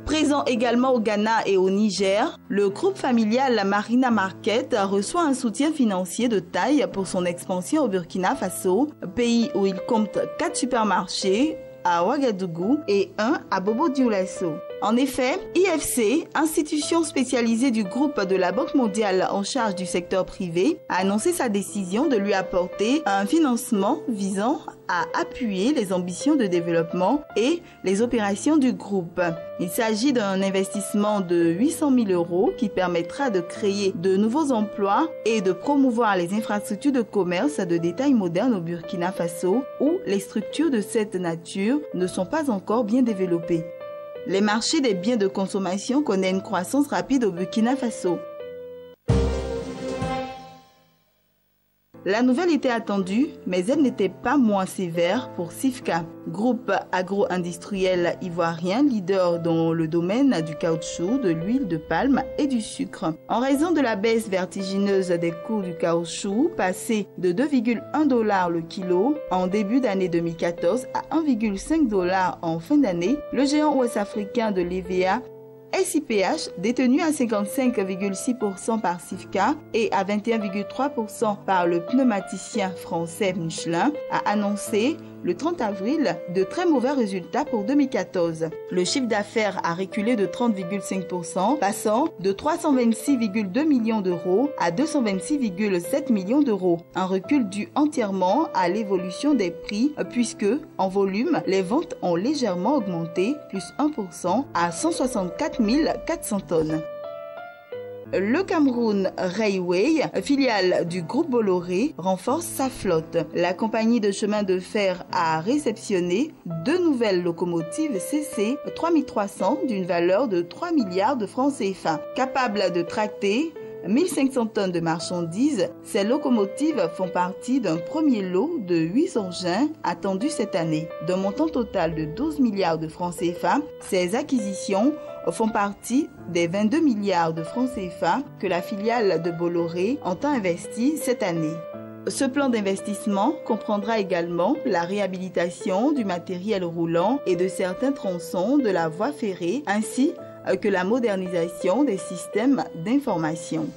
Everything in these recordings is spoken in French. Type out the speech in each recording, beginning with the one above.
Présent également au Ghana et au Niger, le groupe familial Marina Market reçoit un soutien financier de taille pour son expansion au Burkina Faso, pays où il compte 4 supermarchés à Ouagadougou et 1 à Bobo-Dioulasso. En effet, IFC, institution spécialisée du groupe de la Banque mondiale en charge du secteur privé, a annoncé sa décision de lui apporter un financement visant à appuyer les ambitions de développement et les opérations du groupe. Il s'agit d'un investissement de 800 000 € qui permettra de créer de nouveaux emplois et de promouvoir les infrastructures de commerce de détail moderne au Burkina Faso, où les structures de cette nature ne sont pas encore bien développées. Les marchés des biens de consommation connaissent une croissance rapide au Burkina Faso. La nouvelle était attendue, mais elle n'était pas moins sévère pour Sifka, groupe agro-industriel ivoirien leader dans le domaine du caoutchouc, de l'huile de palme et du sucre. En raison de la baisse vertigineuse des cours du caoutchouc, passé de 2,1 $ le kilo en début d'année 2014 à 1,5 $ en fin d'année, le géant ouest-africain de l'EVA SIPH, détenu à 55,6% par Sifka et à 21,3% par le pneumaticien français Michelin, a annoncé le 30 avril de très mauvais résultats pour 2014. Le chiffre d'affaires a reculé de 30,5%, passant de 326,2 millions d'euros à 226,7 millions d'euros. Un recul dû entièrement à l'évolution des prix puisque, en volume, les ventes ont légèrement augmenté, plus 1% à 164 400 tonnes. Le Cameroun Railway, filiale du groupe Bolloré, renforce sa flotte. La compagnie de chemin de fer a réceptionné 2 nouvelles locomotives CC 3300 d'une valeur de 3 milliards de francs CFA, capables de tracter 1500 tonnes de marchandises. Ces locomotives font partie d'un premier lot de 8 engins attendus cette année. D'un montant total de 12 milliards de francs CFA, ces acquisitions font partie des 22 milliards de francs CFA que la filiale de Bolloré entend investir cette année. Ce plan d'investissement comprendra également la réhabilitation du matériel roulant et de certains tronçons de la voie ferrée, ainsi que la modernisation des systèmes d'information.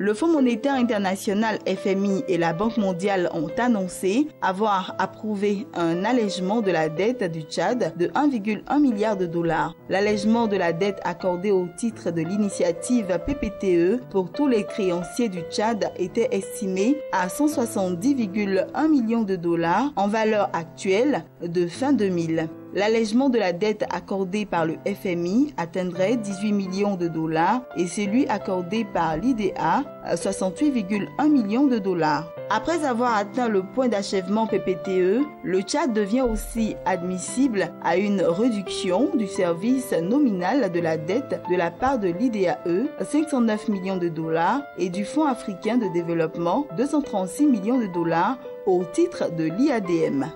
Le Fonds monétaire international FMI et la Banque mondiale ont annoncé avoir approuvé un allègement de la dette du Tchad de 1,1 milliard de $. L'allègement de la dette accordée au titre de l'initiative PPTE pour tous les créanciers du Tchad était estimé à 170,1 millions de $ en valeur actuelle de fin 2000. L'allègement de la dette accordée par le FMI atteindrait 18 millions de $ et celui accordé par l'IDA 68,1 millions de $. Après avoir atteint le point d'achèvement PPTE, le Tchad devient aussi admissible à une réduction du service nominal de la dette de la part de l'IDAE 509 millions de $, et du Fonds africain de développement 236 millions de $ au titre de l'IADM.